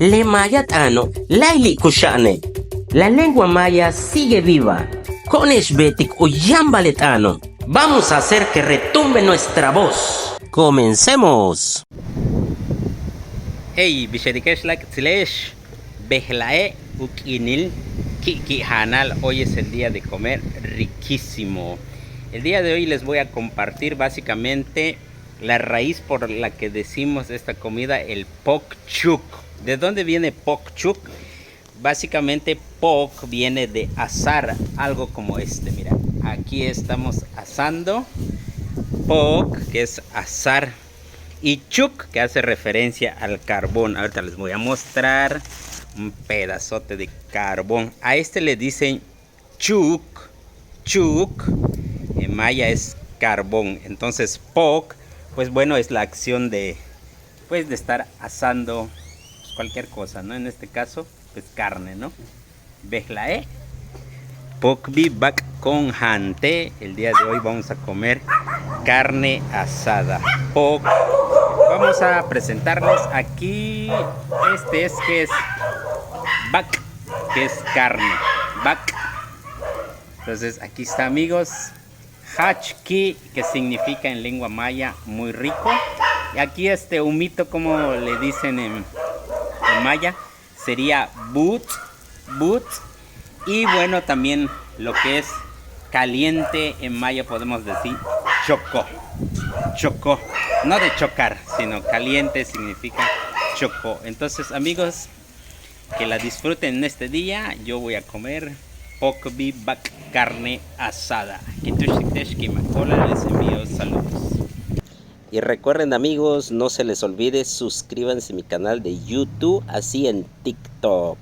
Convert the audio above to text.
Le mayatano, laili kushane. La lengua maya sigue viva. Con esbetik o yambaletano. Vamos a hacer que retumbe nuestra voz. ¡Comencemos! Hey, Bishadikesh like Tzilesh, Behlae Ukinil, Kiki Hanal. Hoy es el día de comer riquísimo. El día de hoy les voy a compartir básicamente la raíz por la que decimos esta comida, el Pok Chuk. ¿De dónde viene Pok Chuk? Básicamente Pok viene de asar, algo como este. Mira, aquí estamos asando. Pok, que es asar, y Chuk, que hace referencia al carbón. Ahorita les voy a mostrar un pedazote de carbón. A este le dicen Chuk. Chuk en maya es carbón. Entonces Pok, pues bueno, es la acción de estar asando pues cualquier cosa, ¿no? En este caso, pues carne, ¿no? Behlae Pokbi bak con jante. El día de hoy vamos a comer carne asada. Pok. Vamos a presentarles aquí. Este es que es bak, que es carne. Bak. Entonces aquí está, amigos. Hachki, que significa en lengua maya muy rico. Y aquí este humito, como le dicen en maya, sería but. But. Y bueno, también lo que es caliente en maya podemos decir choco. Choco. No de chocar, sino caliente significa choco. Entonces, amigos, que la disfruten en este día. Yo voy a comer pokbi bak, carne asada. Hola, les envío saludos. Y recuerden, amigos, no se les olvide suscríbanse a mi canal de YouTube, así en TikTok.